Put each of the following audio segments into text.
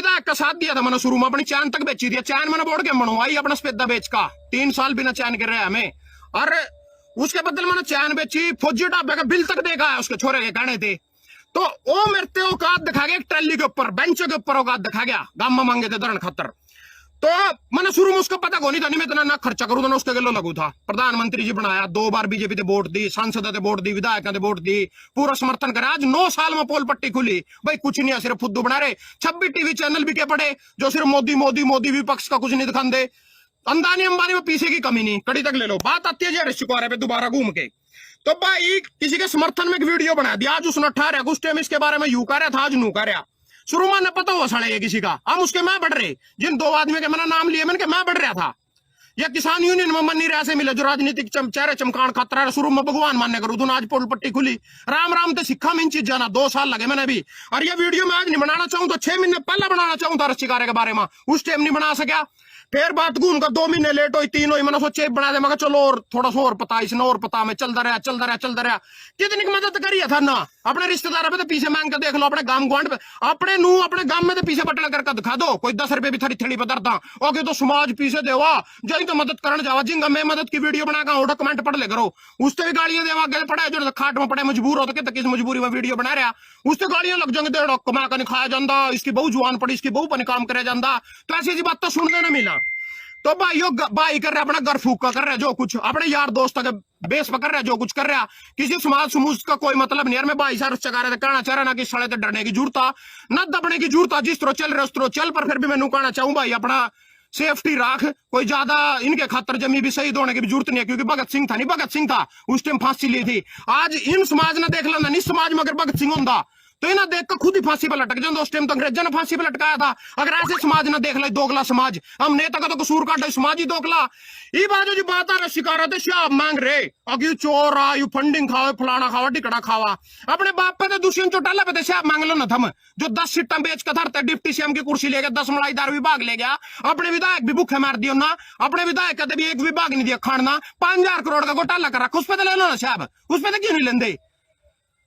विधायक का साथ दिया था मैंने शुरू में, अपनी चैन तक बेची थी, चैन मैंने बोर्ड के बनवाई अपना सफेदा बेच का, 3 साल बिना चैन के रहे हमें, और उसके बदले मैंने चैन बेची, फौजी ढाबे का बिल तक देखा है उसके छोरे के कहने थे। तो वो मेरे ते औकात दिखा गया, ट्रैली के ऊपर बेंच के ऊपर औकात दिखा गया, गांव में मांगे थे दरण खतर। तो मैंने शुरू में उसका पता को नहीं था, नहीं मैं इतना ना खर्चा करूं ना उसके गलो लगू था। प्रधानमंत्री जी बनाया, 2 बार बीजेपी ने वोट दी, सांसद ने वोट दी, विधायक ने वोट दी, पूरा समर्थन करा। आज 9 साल में पोल पट्टी खुली भाई, कुछ नहीं है, सिर्फ फुद्दू बना रहे। 26 टीवी चैनल भी के पड़े जो सिर्फ मोदी मोदी मोदी विपक्ष का कुछ नहीं दिखाते। अंदानी अंबानी में पीछे की कमी नहीं, कड़ी तक ले लो। बात आती है ऋषिकुमार पे दोबारा घूम के, तो भाई किसी के समर्थन में एक वीडियो बना दिया, आज उसने 18 अगस्त में इसके बारे में यू कह रहा था, आज नू कह रहा। शुरू में न पता हुआ सड़े ये किसी का, हम उसके मैं बढ़ रहे, जिन 2 आदमी के मैंने नाम लिए, मैंने मैं बढ़ रहा था। या किसान यूनियन में मन नहीं रहा से मिले, जो राजनीतिक चेहरे चमकान खतरा, शुरू में भगवान मानने करूँ तो आज पोल पट्टी खुली, राम राम तो सिक्खा में इन चीज जाना, 2 साल लगे मैंने भी। और ये वीडियो मैं आज नहीं बनाना चाहूँ तो 6 महीने पहले बनाना चाहूँ था रस्सिकारे के बारे में, उस टाइम नहीं बना सका। फिर बात घूम कर 2 महीने लेट हुई, 3 हुई, मैंने सोचे बना दे, मैं चलो और थोड़ा सा और पता, इसने और पता, मैं चलता रहा। कितनी मदद करी है था ना, अपने रिश्तेदार पे तो पीछे मांग कर देख लो, अपने गांव गुआंढ पे, अपने गांव में तो पीछे बटल करके दिखा दो, कोई 10 रुपए भी थड़ी थड़ी पर दरता ओके, तो समाज पीछे देवा जही तो मदद करने जावा, जिंगा मैं मदद की वीडियो बना कर कमेंट पढ़ ले करो, उससे भी गालियां देवा गए पड़े, जो खाट में पड़े मजबूर हो तो किस मजबूरी में वीडियो बना रहा, उससे गालियां लग जाएंगे, डेढ़ कमा कर नहीं खाया जाता, इसकी बहू जुआन पड़ी, इसकी बहू पर काम करे जाता। तो ऐसी बात तो सुनने न मिला। तो भाइयों भाई कर रहा अपना घर फूका कर रहा, जो कुछ अपने यार दोस्त के बेस पर कर रहा, जो कुछ कर रहा, किसी समाज समूह का कोई मतलब नहीं यार। मैं भाई साहब चगा रहा था, कहना चाह रहा ना कि सड़े तो डरने की जरूरत न दबने की जरूरत, जिस तरह चल रहे उस तरह चल। पर फिर भी मैं कहना चाहूँ भाई, अपना सेफ्टी राख, कोई ज्यादा इनके खातर जमी भी शहीद होने की भी जरूरत नहीं है, क्योंकि भगत सिंह था नहीं, भगत सिंह था उस टाइम फांसी ली थी। आज इन समाज ने देख लेना, इस समाज में अगर भगत सिंह होता तो इन्हें देख कर खुद ही फांसी पर लटक जाता, उस टाइम तो अंग्रेजों ने फांसी पर लटकाया था। अगर ऐसे समाज ने देख ले, दोगला समाज, हम नेता का तो कसूर काटे, समाज ही दोगला। ये बात जो बात आ रहा शिकारा थे शाह मांग रहे, अगर चोर आ, यू फंडिंग खाओ, फलाना खावा, टिकड़ा खावा, अपने बाप पे तो दुष्यंत चौटाला पे शाह मांग लो ना थम, जो 10 सीटें बेच कर धरते, डिप्टी सीएम की कुर्सी ले गया, 10 मलाईदार विभाग ले गया, अपने विधायक भी भूखे मार दियो ना, अपने विधायक कहते भी एक विभाग नहीं दिया खाना, 5000 करोड़ का घोटाला कर रखा, उस पर तो ले लो ना साहब, उस पर तो क्यों नहीं लेंदे।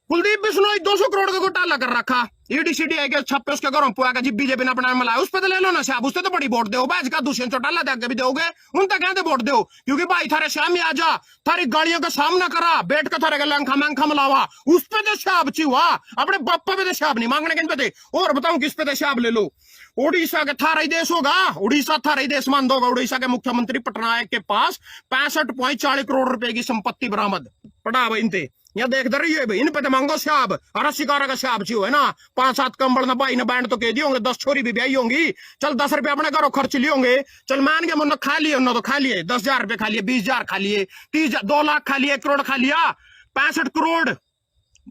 कुलदीप बिश्नोई 200 करोड़ का घोटाला कर रखा, ईडीसीडी आई के छप्पे उसके घरों पुआ जी बीजेपी ने अपना मिलाया, उस पर तो ले लो ना साहब, उससे तो बड़ी वोट दो भाई, का दुष्यंत चौटाला दे आगे भी दोगे, उन तक कहते वोट दो, क्योंकि भाई थारे शाम आ जा, थारी गाड़ियों का सामना करा, बैठ कर थारे लंखा मंखा मिलावा, उस पर तो शाब हुआ, अपने बापा पे तो शाब नहीं मांगने के पे। और बताऊं किस पे तो शाब ले लो, उड़ीसा का थारा ही देश होगा, उड़ीसा थारा ही देश मान दोगा। उड़ीसा के मुख्यमंत्री पटनायक के पास 65.40 करोड़ रुपए की संपत्ति बरामद पड़ा भाई इनते, यहाँ देख रही है भाई, इन पे तो मांगो शाब, और शिकारा का शाब चाहिए है ना, 5-7 कंबल ना भाई ना बैंड तो कह दिए होंगे, 10 छोरी भी ब्याही होंगी, चल 10 रुपए अपने घरों खर्च लिए होंगे, चल मान के मुन्ना खा लिए, उन्होंने तो खा लिए, 10,000 रुपए खा लिए, 20,000 खा लिए, 30 2 लाख खा लिए, 1 करोड़ खा लिया, 65 करोड़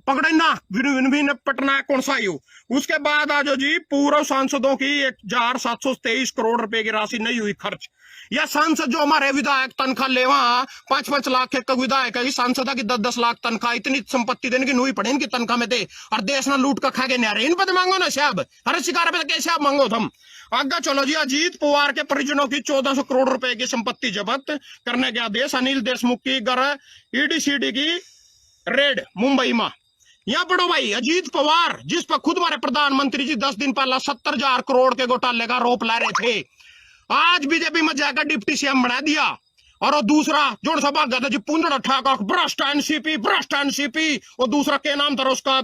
पकड़े ना विन पटना कौन सा यू। उसके बाद आज जी पूर्व सांसदों की 1,723 करोड़ रुपए की राशि नहीं हुई खर्च। या सांसद जो हमारे विधायक तनख्वाह ले वहां 5-5 लाख के विधायक है, सांसद की 10-10 लाख तनख्वाह, इतनी संपत्ति देने की नहीं पड़े इनकी तनख्वाह में थे, और देश ना लूट कर खा के नहीं आ रहे, इन पर मांगो ना साहब, हर शिकार पे कैसे आप मांगो तुम। आगे चलो जी, अजीत पवार के परिजनों की 1400 करोड़ रुपए की संपत्ति जब्त करने के आदेश, अनिल देशमुख की घर ईडीसीडी की रेड मुंबई में। यहाँ पढ़ो भाई, अजीत पवार जिस पर खुद हमारे प्रधानमंत्री जी 10 दिन पहले 70,000 करोड़ के घोटाले का आरोप ला रहे थे, आज बीजेपी में जाकर डिप्टी सीएम बना दिया। और वो दूसरा जो सा भाग था जी पुंजड़ा ठाकर भ्रष्ट एनसीपी, और दूसरा क्या नाम था उसका,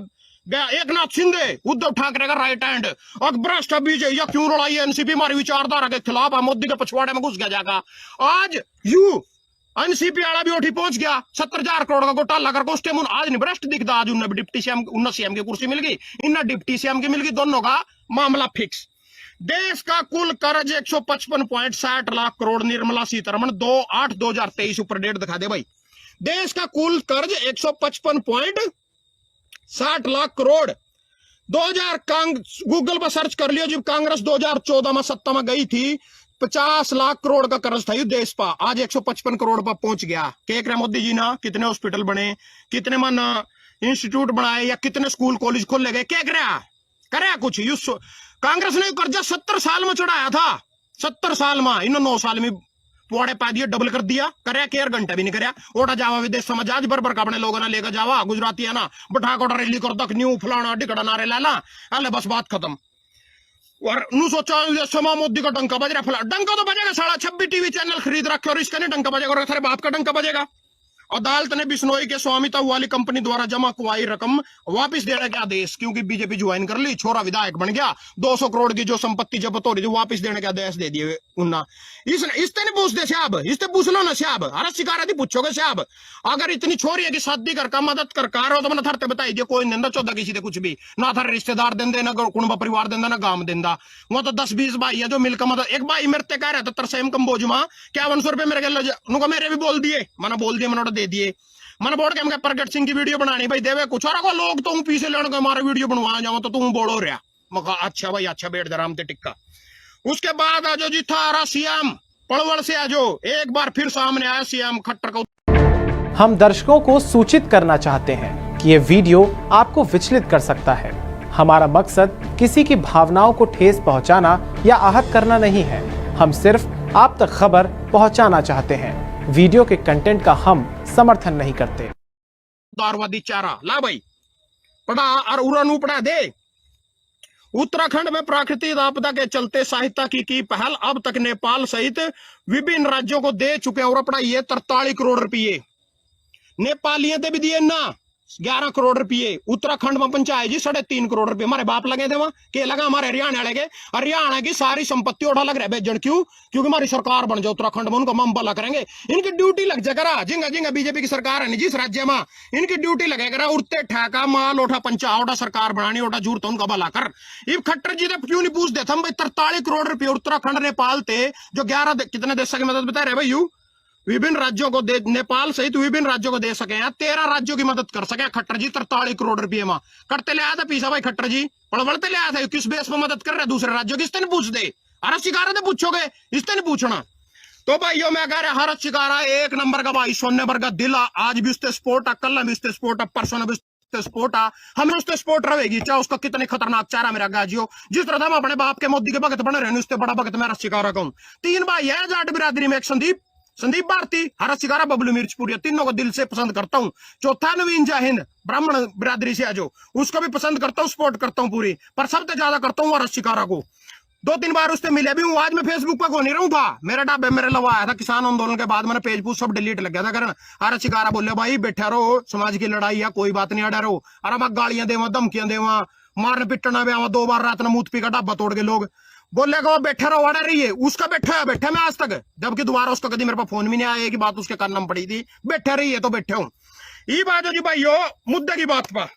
एकनाथ शिंदे, उद्धव ठाकरे का राइट हैंड, और भ्रष्ट बीजेपी या क्यों लड़ाई एनसीपी हमारी विचारधारा के खिलाफ, मोदी के पछवाड़े में घुस गया जाएगा। आज यू एनसीपी वाला भी उठी पहुंच गया, 70,000 करोड़ का घोटाला कर, उस टाइम आज नहीं भ्रष्ट दिखता, आज उन्हें डिप्टी सीएम, उन्हें सीएम की कुर्सी मिल गई, इन्हें डिप्टी सीएम की मिल गई, दोनों का मामला फिक्स। देश का कुल कर्ज 155.60 लाख करोड़, निर्मला सीतारमण 2/8/2023 ऊपर डेट दिखा दे भाई, देश का कुल कर्ज 155.60 लाख करोड़। 2000 गूगल पर सर्च कर लियो, जब कांग्रेस 2014 में सत्ता में गई थी 50 लाख करोड़ का कर्ज था देश पर, आज 155 करोड़ पर पहुंच गया। कह रहे मोदी जी ना, कितने हॉस्पिटल बने, कितने मन इंस्टीट्यूट बनाए, या कितने स्कूल कॉलेज खोले गए, क्या करे कुछ। कांग्रेस ने कर्जा 70 साल में चढ़ाया था, 70 साल में, इन 9 साल में पुआड़े पा दिए, डबल कर दिया, करे केयर घंटा भी नहीं करे। ओटा जावा विदेश समझ आज बरबर का अपने लोगों ने लेकर जावा, गुजराती है ना, बैठा कोटा रैली कर दक न्यू फलाना डिकड़ा नारे लाला, अले बस बात खत्म। और नू सोचा ये समा मोदी का डंका बज रहा, फला डंका तो बजेगा, साला 26 टीवी चैनल खरीद रखे और इसका नहीं डंका बजेगा, और तेरे बाप का डंका बजेगा। अदालत ने बिश्नोई के स्वामित्व वाली कंपनी द्वारा जमा कुआई रकम वापस देने के आदेश, क्योंकि बीजेपी ज्वाइन कर ली, छोरा विधायक बन गया, 200 करोड़ की जो संपत्ति जब्त हो रही थी वापस देने के आदेश दे दिए उन्ना। इसने नहीं पूछ दे साहब, इसने पूछ लो ना साहब, हर शिकारा थी पूछोगे साहब, अगर इतनी छोरी है कि शादी कर मदद कर हो तो मैंने थरते बताई दिया, कोई नहीं 14 किसी कुछ भी ना, थारे रिश्तेदार देंदे ना कुणबा परिवार देंदा ना गांव देंदा, वो तो 10-20 भाई है जो मिलकर मदद। एक भाई मेरे कह रहा था तरसेम कंबोज मां 5100 रुपए मेरे भी बोल दिए, मैंने बोल दिए, मैंने दे दिए। मैंने बोल के प्रगट सिंह की वीडियो बनानी भाई देवे कुछ और को लोग तो पीछे लेने को हमारा वीडियो बनवा जाओ तो तुम बोलो रहा, मका अच्छा भाई अच्छा बैठ दराम ते टिक्का। उसके बाद आजो जी था सीएम पड़वल से, आजो एक बार फिर सामने आया सीएम खट्टर का। हम दर्शकों को सूचित करना चाहते हैं कि ये वीडियो आपको विचलित कर सकता है। हमारा मकसद किसी की भावनाओं को ठेस पहुंचाना या आहत करना नहीं है, हम सिर्फ आप तक खबर पहुंचाना चाहते हैं। वीडियो के कंटेंट का हम समर्थन नहीं करते। दारवादी चारा ला भाई पढ़ा और उड़ानू पढ़ा दे। उत्तराखंड में प्राकृतिक आपदा के चलते सहायता की पहल अब तक नेपाल सहित विभिन्न राज्यों को दे चुके हैं, और पढ़ाइए 43 करोड़ रुपये नेपालियों ने भी दिए ना, 11 करोड़ रुपये। उत्तराखंड में पंचायत जी 3.5 करोड़ रुपए हमारे बाप लगे थे, वहां के लगा हमारे हरियाणा वाले के, हरियाणा की सारी संपत्ति उठा लग रहा है बेचन, क्यों? क्योंकि हमारी सरकार बन जाए उत्तराखंड में, उनका मम भला करेंगे, इनकी ड्यूटी लग जाएगा। जिंगा जिंगा बीजेपी की सरकार है जिस राज्य में, इनकी ड्यूटी लगेगा उठते ठेका माल उठा पंचायत उठा सरकार बनानी उठा जूरत उनका भला कर। इब खट्टर जी ने क्यों नहीं पूछ देता हम भाई 43 करोड़ रुपये उत्तराखंड नेपाल थे जो 11 कितने देश की मदद बता रहे भाई, यू विभिन्न राज्यों को दे, नेपाल सहित विभिन्न राज्यों को दे सके, 13 राज्यों की मदद कर सके खट्टर जी 43 करोड़ रुपये में करते ले आया था पीसा भाई खट्टर जी, पड़वड़ते ले आया था, किस बेस पर मदद कर रहे दूसरे राज्यों की, इसने नहीं पूछ दे, हर शिकारा तो पूछोगे, इसने नहीं पूछना। तो भाइयों मैं कह रहा हर शिकारा एक नंबर का भाई, सोने भर का दिल, आज भी उससे स्पोर्ट आ, कल भी उससे स्पोर्ट आ, परसों भी स्पोर्ट आ, हमें उससे स्पोर्ट रहेगी, चाहे उसका कितने खतरनाक चारा मेरा गाजियो, जिस तरह हम अपने बाप के मोदी के भगत बने रहे उससे बड़ा भगत मेरा शिकारा कहूं। 3 भाई है जाट बिरादरी में, एक संदीप भारती, हरा शिकारा, बबलू मिर्चपुरिया, तीनों को दिल से पसंद करता हूं। चौथा नवीन जाहिंद ब्राह्मण बिरादरी से आजो, उसको भी पसंद करता हूं, सपोर्ट करता हूं पूरी, पर सबसे ज्यादा करता हूं हरा शिकारा को। 2-3 बार उससे मिले भी हूं, आज मैं फेसबुक पर नहीं रहूं था, मेरा डाबे मेरे लवा आया था किसान आंदोलन के बाद, मैंने पेज पूछ सब डिलीट लग गया था करना। हरा शिकारा बोले भाई बैठा रहो, समाज की लड़ाई है कोई बात नहीं, अड़ा रहो, अरे मैं गालियां देवा धमकियां देवा मारने पिटना भी आवा, 2 बार रात में मूत पी का डाबा तोड़ के लोग बोलेगा वो बैठा रहो, अड़ा रही है, उसका बैठा मैं आज तक, जबकि दोबारा उसका कभी मेरे पास फोन भी नहीं आया कि बात उसके करना पड़ी थी, बैठा रही है तो बैठे हूं। ये बात है जी भाइयों मुद्दे की बात पर,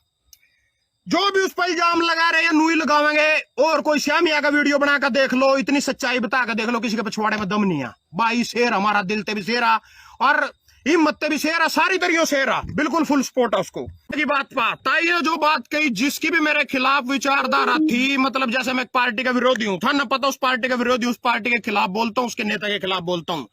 जो भी उस पर इल्जाम लगा रहे हैं नूई लगावेंगे, और कोई श्यामिया का वीडियो बनाकर देख लो, इतनी सच्चाई बता कर देख लो, किसी के पिछवाड़े में दम नहीं है भाई, शेर हमारा दिल ते भी शेरा और हिम्मत भी शेरा, सारी तरियों शेरा, बिल्कुल फुल सपोर्ट है उसको की बात पाता। ये जो बात कही जिसकी भी मेरे खिलाफ विचारधारा थी, मतलब जैसे मैं एक पार्टी का विरोधी हूं, था ना पता उस पार्टी का विरोधी, उस पार्टी के खिलाफ बोलता हूं, उसके नेता के खिलाफ बोलता हूं,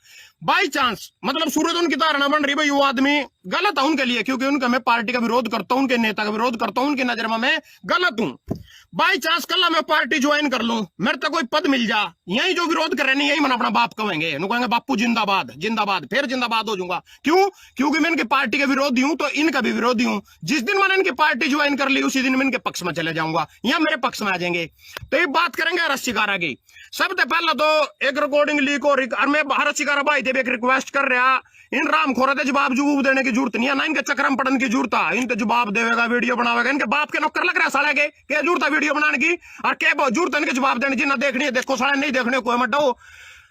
बाई चांस मतलब सूरज उनकी धारणा बन रही भाई वो आदमी गलत है उनके लिए, क्योंकि उनका मैं पार्टी का विरोध करता हूं, उनके नेता का विरोध करता हूं, उनकी नजर में मैं गलत हूं। बाई चांस कल मैं पार्टी ज्वाइन कर लूं, मेरे तक कोई पद मिल जा, यही जो विरोध कर रहे नहीं यही मैंने अपना बाप कहेंगे, कहेंगे बापू जिंदाबाद जिंदाबाद, फिर जिंदाबाद हो जाऊंगा, क्यों? क्योंकि मैं इनकी पार्टी के विरोधी हूं, तो इनका भी विरोधी हूं। जिस दिन मैंने इनकी पार्टी ज्वाइन कर ली उसी दिन मैं इनके पक्ष में चले जाऊंगा या मेरे पक्ष में आ जाएंगे। तो ये बात करेंगे हरस शिकारा की। सबसे पहले तो एक रिकॉर्डिंग लीक हो रही, और मैं हरस शिकारा भाई देव एक रिक्वेस्ट कर रहा, इन राम खोरा थे जवाब जवाब देने की जरूरत नहीं है, ना इनके चक्रम पड़ने की जरूरत है, इनके जवाब देगा वीडियो बनावेगा, इनके बाप के नौकर लग रहा है साले के, क्या जरूरत है वीडियो बनाने की, और क्या जरूरत है इनके जवाब देने की, ना देखनी है देखो साले, नहीं देखने को मत डो।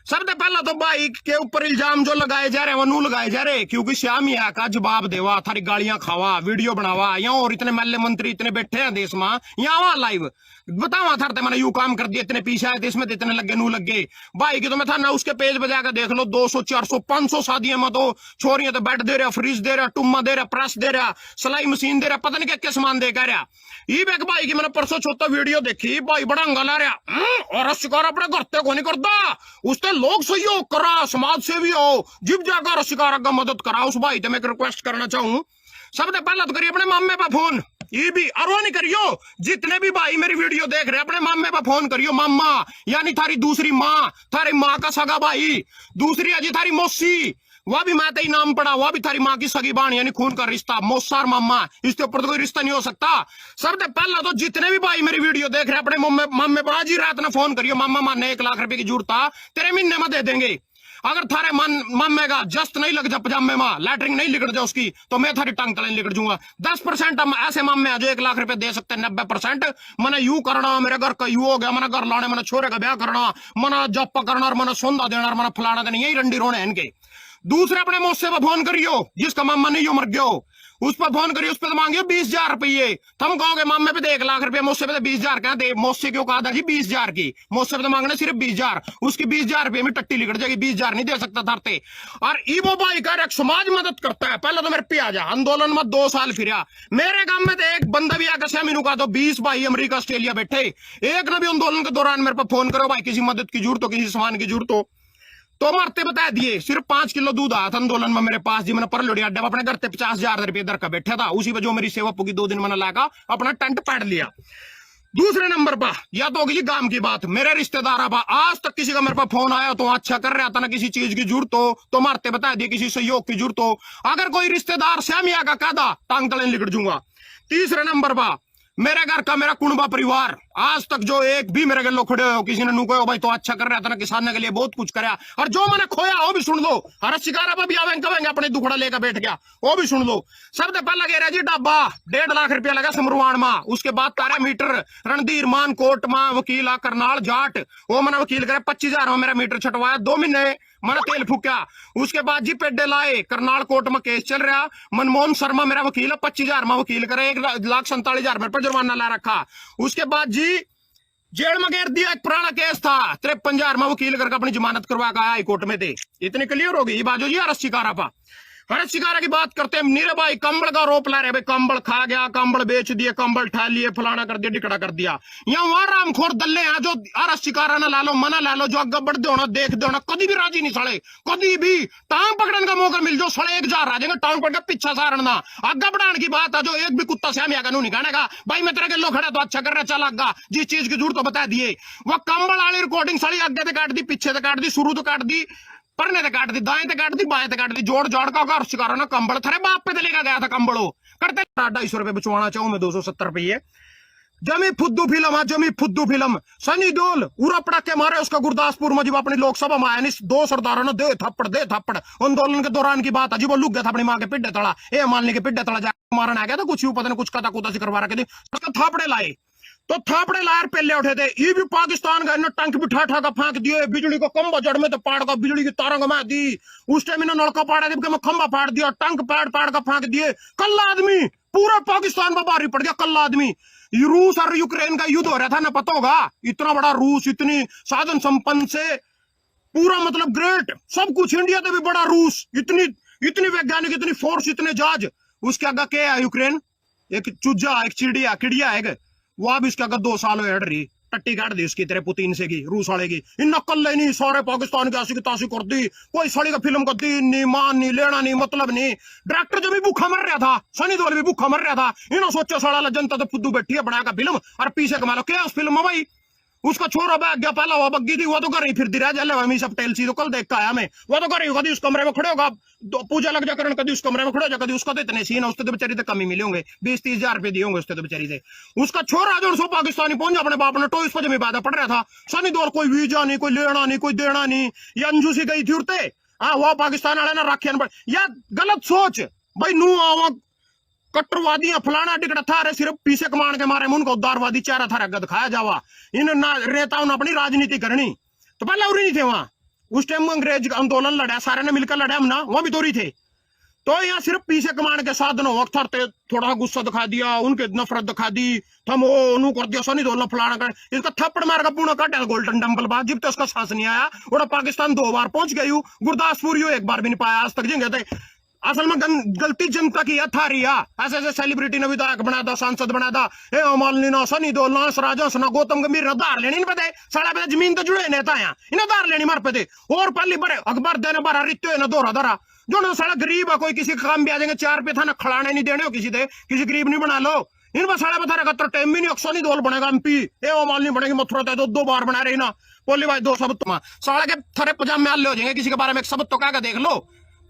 सबसे पहला तो भाई के ऊपर इल्जाम जो लगाए जा रहे हैं वो नू लगाए जा रहे, क्योंकि श्यामिया का जवाब देवा, थारी गालियां खावा, वीडियो बनावा, यहाँ और इतने महल्ले मंत्री इतने बैठे हैं देश में, यहाँ लाइव बतावा था मैंने यू काम कर दिया, इतने पीछे आए देश में, इतने लगे नू लगे भाई की, तो मैं था ना उसके पेज पे जाकर देख लो, 200 400 500 शादियों में तो छोरियां तो बेड दे रहा, फ्रिज दे रहा, टुम्मा दे रहा, प्रेस दे रहा, सिलाई मशीन दे रहा, पता नहीं क्या सामान दे कर रहा। ये बेक भाई की मैंने परसों चौथा वीडियो देखी, भाई बड़ा अंगा ला रहा, और शिकार अपने करते को नहीं करता, उससे लोग सहयोग करा, समाज सेवी हो, जिब जाकर शिकार का मदद करा उस भाई। तो मैं रिक्वेस्ट करना चाहूं, सबसे पहला तो करिए अपने मामे पर फोन, ये भी अरवा नहीं करियो, जितने भी भाई मेरी वीडियो देख रहे हैं अपने मामे पर फोन करियो, मामा यानी थारी दूसरी माँ, थारी माँ का सगा भाई, दूसरी अजी थारी मौसी, वह भी मैं तेरी नाम पड़ा, वह भी थारी माँ की सगी बाण यानी खून का रिश्ता, मौसार मामा, इसके ऊपर तो कोई रिश्ता नहीं हो सकता। सबसे पहला तो जितने भी भाई मेरी वीडियो देख रहे हैं अपने मम्मे बाजी रात ना फोन करियो, मामा माने 1 लाख रुपए की जरूरत था तेरे महीने में दे देंगे। अगर थारे मम्मे का जस्ट नहीं लग जा पजामे में, लैटरिंग नहीं लिकड़ जा उसकी, तो मैं थारी टांग तले लिकड़ जाऊंगा। 10% हम ऐसे मम्मे जो 1 लाख रुपए दे सकते हैं, 90% मैंने यू करना, मेरे घर का यू हो गया, मैंने घर लाने, मैंने छोरे का ब्याह करना, मैंने जप्पा करना और मैंने सोंदा देना और मैंने फलाना देना, यही रंडी रोने इनके। दूसरे अपने मुझसे फोन करियो जिसका मामा नहीं हो मर गयो, उस पर फोन करियो, उस पर तो मांगियो 20,000 रुपये। तुम कहोगे मामे पे तो 1 लाख रुपए, मुझसे पे तो 20,000 कहा दे, मुझसे क्यों कहा था जी 20,000 की, मुझसे पे तो मांगना सिर्फ 20,000, उसकी 20,000 रुपये में टट्टी लिकड़ जाएगी, 20,000 नहीं दे सकता धरते। और ईवो भाई का एक समाज मदद करता है, पहले तो मेरे पे आ जा, आंदोलन में 2 साल फिरा, मेरे गांव में तो एक बंदा भी आकर सेमिनू का, तो 20 भाई अमेरिका ऑस्ट्रेलिया बैठे, एक ने भी आंदोलन के दौरान मेरे पर फोन करो भाई किसी मदद की जरूरत हो, किसी सामान की जरूरत हो, तो मरते बता दिए। सिर्फ 5 किलो दूध आया था आंदोलन में मेरे पास जी, मैंने पर लोड़ी अड्डा अपने घर पे 50,000 रुपये दर का बैठा था, उसी पे जो मेरी सेवा पुगी 2 दिन मैंने लागा अपना टेंट पैड लिया। दूसरे नंबर पर या तो होगी काम की बात, मेरे रिश्तेदार आज तक किसी का मेरे पास फोन आया तो अच्छा कर रहा था ना, किसी चीज की जरूरत हो तो मारते बता दिए, किसी सहयोग की जरूरत हो, अगर कोई रिश्तेदार श्यामिया का कहदा टांग तले लिकड़ जूंगा। तीसरे नंबर पर मेरे घर का मेरा कुणबा परिवार, आज तक जो एक भी मेरे गलों खड़े हो, किसी ने नू कहो भाई तो अच्छा कर रहा था ना, किसान के लिए बहुत कुछ कराया, और जो मैंने खोया वो भी सुन लो, हर शिकारा पर भी आवेंगे कहेंगे अपने दुखड़ा लेकर बैठ गया, वो भी सुन लो। सबसे पहला कह रहा जी डब्बा 1.5 लाख रुपया लगा समरुवाण में, उसके बाद 13 मीटर रणधीर मान कोट में वकील आ करनाल जाट, वो मैंने वकील करे 25,000 में मेरा मीटर छटवाया, 2 महीने मैंने तेल फूका। उसके बाद जी पेडे लाए, करनाल कोर्ट में केस चल रहा, मनमोहन शर्मा मेरा वकील है, 25,000 में वकील करे, 1,47,000 मेरे पर जुर्माना ला रखा। उसके बाद जी जेल में घेर दिया, एक पुराना केस था, 53,000 में वकील करके अपनी जमानत करवा का हाई कोर्ट में थे। इतनी क्लियर होगी ये बाजू जी। हर शिकारा पा हर शिकारा की बात करते हैं नीरे भाई, कंबल का रोप ला रहे भाई, कंबल खा गया, कंबल बेच दिए, कंबल ठा लिए, फलाना कर दिया, डिकड़ा कर दिया। यहाँ वहां रामखोर दल्ले हैं जो हर शिकारा ना ला लो, मना ला लो, जो अग्गा बढ़ दो ना, देख दो ना, कभी भी राजी नहीं सड़े, कभी भी टांग पकड़ने का मौका मिल जो सड़े 1,000 आ जाएंगे, टांग पकड़ के पीछा सारना। अग्गा बढ़ाने की बात है जो एक भी कुत्ता से हमें नहीं कहने भाई मैं तेरे के लो खड़ा तो अच्छा कर रहा, चल अग्गा, जिस चीज की जरूरत तो बता दिए। वह कंबल वाली रिकॉर्डिंग साड़ी अग्गे से काट दी, पीछे से काट दी, शुरू तो काट दी, परने ते काट दी, दाएं ते काट दी, बाएं ते काट दी, जोड़ जोड़ का शिकारा ना कंबल थारे बाप पे लेकर गया था कंबलो करते 250 रुपए बचवाना चाहूं मैं, 270 रुपये। जमी फुद्दू फिल्म है, जमी फुद्दू फिल्म, सनी देओल उरा पटाखे मारे उसका गुरदासपुर में जब अपनी लोकसभा में आया, 2 सरदारों ने दे थप्पड़ आंदोलन के दौरान की बात है जी, वो लुक गया था अपनी माँ के पिड्डे तड़ा, ए मालने के पिड्डे तड़ा जाकर मारने आ गया था, कुछ पता नहीं कुछ कता कुता से करवा रखे थे, उसका थापड़े लाए, तो थापड़े लायर पहले उठे थे। ये भी पाकिस्तान का टंक बिठा ठाका फेंक दिए, बिजली को खंबा जड़ में तो पाड़ का बिजली की तारों को मैं दी, उस टाइम इन्होंने नलका पाड़ा मैं खंबा फाड़ दिया, टंक पाड़ का फेंक दिए, कल आदमी पूरा पाकिस्तान में भारी पड़ गया, कल आदमी। रूस और यूक्रेन का युद्ध हो रहा था ना, पता होगा, इतना बड़ा रूस, इतनी साधन संपन्न से पूरा मतलब ग्रेट सब कुछ, इंडिया से भी बड़ा रूस, इतनी वैज्ञानिक, इतनी फोर्स, इतने जहाज, उसके आगे क्या है यूक्रेन, एक चूजा, एक चिड़िया है, वो अब इसके अगर 2 साल हट रही, टट्टी काट दी उसकी तेरे पुतिन से की, रूस वाले की, इन नकल नहीं, सारे पाकिस्तान की आशी की ताशी कर दी, कोई सड़ी का फिल्म का दीन नहीं, मान नहीं, लेना नहीं, मतलब नहीं। डायरेक्टर जो भी भूखा मर रहा था, सनी देओल भी भूखा मर रहा था, इन्होंने सोचा साला जनता तो फुद्दू बैठी है बनाया का फिल्म, और पीछे कमा लो क्या उस फिल्म में भाई, उसका छोरा बैग गया, पहला हुआ बग्गी थी, वो तो घर ही फिर रहा जल हमी सब टेल सी, तो कल देख के आया मैं, वो तो घर ही कभी उस कमरे में खड़े होगा, पूजा लग जाकर कभी उस कमरे में खड़े हो जाकर, उसका तो इतने सीन, उसके तो बेचारी तो कमी मिले होंगे, 20-30,000 रुपए दिए होंगे उसके तो बेचारी से। उसका छोरा जो सो पाकिस्तानी पहुंच अपने बाप ने टोइस पर जमी बाधा पड़ रहा था, सनी देओल कोई वीजा नहीं, कोई लेना नहीं, कोई देना नहीं, ये अंजू सी गई थी उड़ते, हाँ वह पाकिस्तान वाले ना राखियान पर, या गलत सोच भाई, नू आवा कट्टरवादी फलाना टिकट था, अरे सिर्फ पीछे कमान के मारे उनको उदारवादी चारा था रगत खाया जावा, इन नेताओं ने अपनी राजनीति करनी, तो पहले उरी नहीं थे वहां, उस टाइम अंग्रेज आंदोलन लड़ा, सारे ने मिलकर लड़ा, हम ना वहां भी तो थे, तो यहाँ सिर्फ पीछे कमान के साधनों वक्त थोड़ा गुस्सा दिखा दिया, उनके नफरत दिखा दी, थम वो कर दिया, सनी देओल फलाना कर, इसका थप्पड़ मार का पूना काटा गोल्डन टेम्पल बाद, जब तक उसका सांस नहीं आया, और पाकिस्तान 2 बार पहुंच गई, गुरदासपुर 1 बार भी नहीं पाया आज तक, जिंगे असल में गलती जनता की था रिया, ऐसे ऐसे सेलिब्रिटी ने विधायक बना था, सांसद बना था, मालनी ना, सनी देओल ना, राजा ना, गौतम गंभीर ने धार लेनी नहीं पता, साढ़े पे जमीन तो जुड़े नेता यहाँ, इन्हें धार लेनी मार पे थे, और पहली बड़े अखबार देने बारा रित्यो ना दोहरा धरा, जो ना साला गरीब है, कोई किसी काम भी आ जाएंगे, 4 पे था ना खड़ाने नहीं देने हो किसी दे, किसी गरीब नहीं बना लो, इन पर साढ़े बता रहा टाइम भी नहीं, सनी देओल बनेगा MP, मालनी बनेगी, मथुरा तो 2 बार बना रही ना, बोली भाई 2 शब्द साढ़े के थरे पजामे आले हो जाएंगे, किसी के बारे में एक शब्द तो कह देख लो,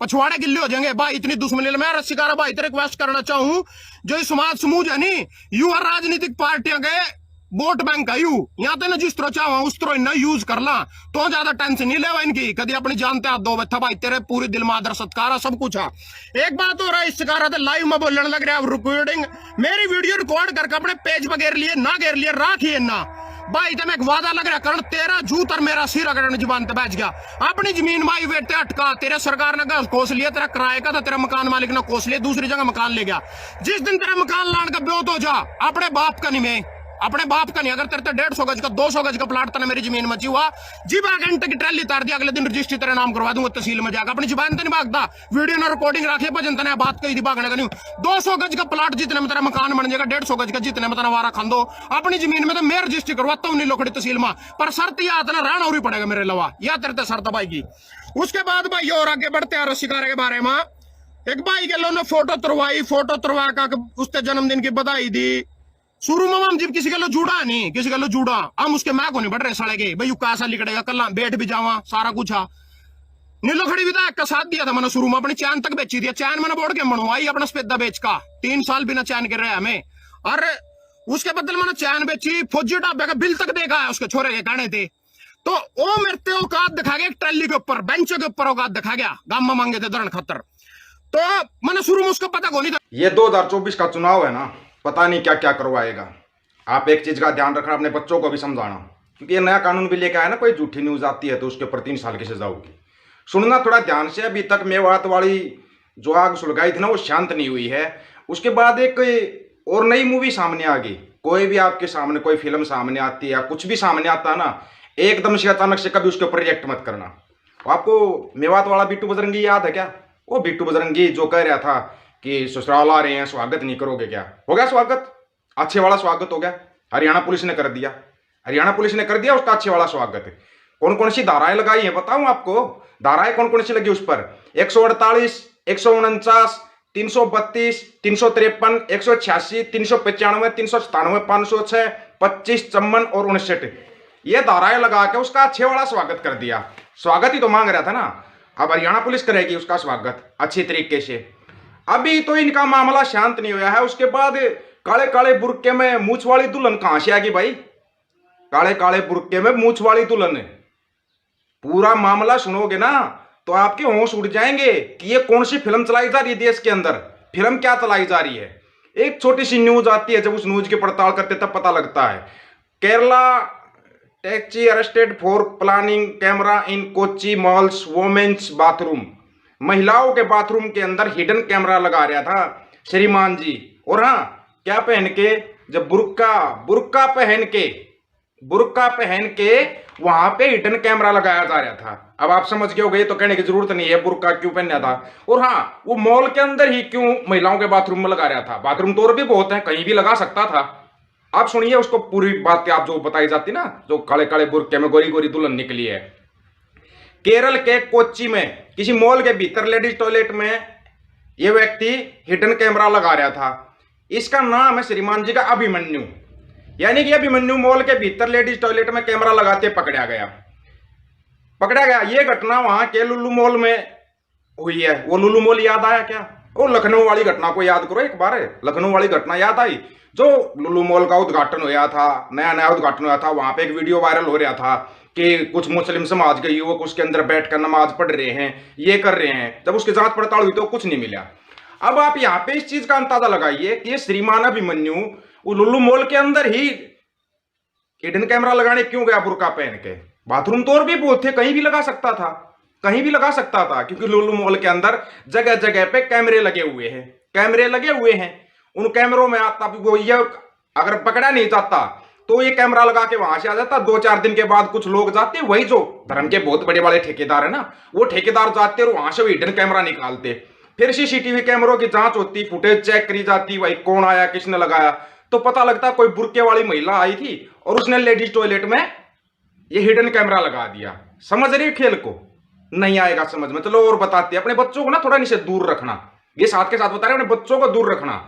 पछवाड़े गिल्ले हो जाएंगे भाई, इतनी दुश्मनी। मैं रस्सीकारा भाई तेरे रिक्वेस्ट करना चाहूँ, जो समाज समूह है नी, यू और राजनीतिक पार्टियां गए वोट बैंक है यू, यहाँ तो ना जिस तरह चाहो उस तरह इन्ना यूज कर ला, तो ज्यादा टेंशन नहीं लेवा इनकी, कभी अपनी जानते हाथ दो बैठा भाई, तेरे पूरी दिल में आदर सत्कार सब कुछ है। एक बात हो रहा है, इस लाइव में बोलने लग रहा है, रिकॉर्डिंग मेरी वीडियो रिकॉर्ड करके अपने पेज पर घेर लिए ना घेर लिए राखिए ना भाई, तो मैं एक वादा लग रहा कारण तेरा जूत और मेरा सिर अगर जुबान पे बैठ गया, अपनी जमीन माई बेटे अटका, तेरे सरकार ने कोस लिया, तेरा किराए का था, तेरा मकान मालिक ने कोस लिया, दूसरी जगह मकान ले गया। जिस दिन तेरा मकान लाने का ब्योत हो जा, अपने बाप का नहीं, मैं अपने बाप का नहीं, अगर तेरे 150 गज का 200 गज का प्लाट था मेरी जमीन में हुआ, जीव घंटे की ट्रैली तार दी, अगले दिन रजिस्ट्री तेरा नाम करवा दूंगा, तहसील में जाकर। अपनी जुबान तो नहीं भागता, वीडियो ना रिकॉर्डिंग रखे भजन तने बात कही थी भागने का नहीं। 200 गज का प्लाट जितने में तेरा मकान बन जाएगा, 150 गज का जितने में तेरा वारा खांदो, अपनी जमीन में तो मैं रजिस्ट्री करवाता हूँ नहीं लोकड़ी तहसील में, पर शर्त या इतना रहना और पड़ेगा मेरे अलावा, या तेरे शर्त भाई की। उसके बाद भाई और आगे बढ़ते हैं रस्सीकारे के बारे में। एक भाई के लोगों ने फोटो तुरवा का उसके जन्मदिन की बधाई दी। शुरू में हम जब किसी का लो जुड़ा नहीं, किसी का लो जुड़ा, हम उसके मैं को नहीं बढ़ रहे साले के भाई, कैसा लिखड़ेगा कल बैठ भी जावा सारा कुछ आ। नीलो खड़ी विधायक का साथ दिया था मैंने, शुरू में अपनी चैन तक बेची दिया, चैन मैंने बोर्ड के बनवाई अपना स्पेदा बेच का, 3 साल बिना चैन कर रहे हमें, और उसके बदले मैंने चैन बेची, फौजी ढाबे का बिल तक देखा है उसके छोरे के कहने थे, तो वो मेरे औकात दिखा गया, ट्रैली के ऊपर बेंचों के ऊपर औकात दिखा गया, गांव में मांगे थे दरण खतर, तो मैंने शुरू में उसको पता को नहीं था। ये 2024 का चुनाव है ना, पता नहीं क्या क्या करवाएगा। आप एक चीज का ध्यान रखना, अपने बच्चों को भी समझाना, क्योंकि ये नया कानून भी लेके आया ना, कोई झूठी न्यूज आती है तो उसके ऊपर 3 साल की सजा होगी। सुनना थोड़ा ध्यान से, अभी तक मेवात वाली जो आग सुलगाई थी ना, वो शांत नहीं हुई है। उसके बाद एक और नई मूवी सामने आ गई। कोई भी आपके सामने कोई फिल्म सामने आती है या कुछ भी सामने आता है ना, एकदम से अचानक से कभी उसके ऊपर रिएक्ट मत करना। आपको मेवात वाला बिट्टू बजरंगी याद है क्या? वो बिट्टू बजरंगी जो कह रहा था कि ससुराल आ रहे हैं, स्वागत नहीं करोगे क्या? हो गया स्वागत, अच्छे वाला स्वागत हो गया, हरियाणा पुलिस ने कर दिया, हरियाणा पुलिस ने कर दिया उसका अच्छे वाला स्वागत। कौन कौन सी धाराएं लगाई हैं बताऊं आपको, धाराएं कौन कौन सी लगी उस पर? 148, 149, 332, 353, 186, 395, 397, 506, 25, 54 और 59, ये धाराएं लगा के उसका अच्छे वाला स्वागत कर दिया। स्वागत ही तो मांग रहा था ना, अब हरियाणा पुलिस करेगी उसका स्वागत अच्छी तरीके से। अभी तो इनका मामला शांत नहीं हुआ है। उसके बाद काले काले बुरके में मूछ वाली दुल्हन कहां से आ गई भाई? काले काले बुरके में मूछ वाली दुल्हन, पूरा मामला सुनोगे ना तो आपके होश उड़ जाएंगे कि ये कौन सी फिल्म चलाई जा रही है देश के अंदर, फिल्म क्या चलाई जा रही है। एक छोटी सी न्यूज आती है, जब उस न्यूज की पड़ताल करते तब पता लगता है। Kerala taxi arrested for planning camera in Kochi malls women's bathroom. महिलाओं के बाथरूम के अंदर हिडन कैमरा लगा रहा था श्रीमान जी, और हाँ क्या पहन के, जब बुर्का पहन के वहां पे हिडन कैमरा लगाया जा रहा था। अब आप समझ गए होंगे, तो कहने की जरूरत नहीं है बुर्का क्यों पहना था, और हाँ वो मॉल के अंदर ही क्यों महिलाओं के बाथरूम में लगा रहा था। बाथरूम तो और भी बहुत है, कहीं भी लगा सकता था। आप सुनिए उसको पूरी बात आप जो बताई जाती ना, जो काले काले बुर्के में गोरी गोरी दुल्हन निकली है। केरल के कोच्चि में किसी मॉल के भीतर लेडीज टॉयलेट में यह व्यक्ति हिडन कैमरा लगा रहा था। इसका नाम है श्रीमान जी का अभिमन्यु, यानी कि अभिमन्यु मॉल के भीतर लेडीज टॉयलेट में कैमरा लगाते पकड़ा गया। ये घटना वहां के लुल्लू मॉल में हुई है। वो लुल्लू मॉल याद आया क्या? वो लखनऊ वाली घटना को याद करो एक बार, लखनऊ वाली घटना याद आई, जो लुल्लू मॉल का उद्घाटन हुआ था, नया उद्घाटन हुआ था। वहां पे एक वीडियो वायरल हो रहा था कि कुछ मुस्लिम समाज के युवक उसके अंदर बैठकर नमाज पढ़ रहे हैं, ये कर रहे हैं। जब उसकी जांच पड़ताल हुई तो कुछ नहीं मिला। अब आप यहाँ पे इस चीज का अंदाजा लगाइए कि ये श्रीमान अभिमन्यु वो लुल्लू मॉल के अंदर ही हिडन कैमरा लगाने क्यों गया बुर्का पहन के? बाथरूम तो और भी बहुत थे, कहीं भी लगा सकता था, क्योंकि लुल्लू मॉल के अंदर जगह जगह पे कैमरे लगे हुए हैं। उन कैमरों में आता वो ये अगर पकड़ा नहीं जाता तो ये कैमरा लगा के वहां से आ जाता। 2-4 दिन के बाद कुछ लोग जाते, वही जो धर्म के बहुत बड़े बड़े ठेकेदार है ना, वो ठेकेदार जाते और वहां से हिडन कैमरा निकालते। फिर सीसीटीवी कैमरों की जांच होती, फुटेज चेक करी जाती, भाई कौन आया, किसने लगाया, तो पता लगता कोई बुर्के वाली महिला आई थी और उसने लेडीज टॉयलेट में ये हिडन कैमरा लगा दिया। समझ रही खेल को? नहीं आएगा समझ में। चलो और बताते, अपने बच्चों को ना थोड़ा इनसे दूर रखना, ये साथ के साथ बता रहे अपने बच्चों को दूर रखना।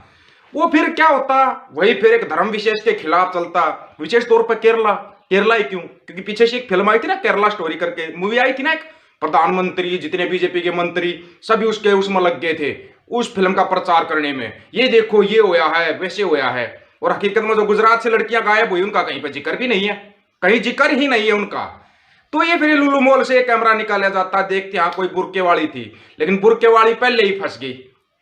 वो फिर क्या होता, वही फिर एक धर्म विशेष के खिलाफ चलता, विशेष तौर पर केरला ही क्यों? क्योंकि पीछे से एक फिल्म आई थी ना, केरला स्टोरी करके मूवी आई थी ना, एक प्रधानमंत्री, जितने बीजेपी के मंत्री सभी उसके उसमें लग गए थे उस फिल्म का प्रचार करने में। ये देखो ये होया है, वैसे होया है। और हकीकत में जो गुजरात से लड़कियां गायब हुई उनका कहीं पर जिक्र भी नहीं है, कहीं जिक्र ही नहीं है उनका। तो ये फिर लुलु मॉल से कैमरा निकाला जाता, देखते हाँ कोई बुरके वाली थी, लेकिन बुरके वाली पहले ही फंस गई।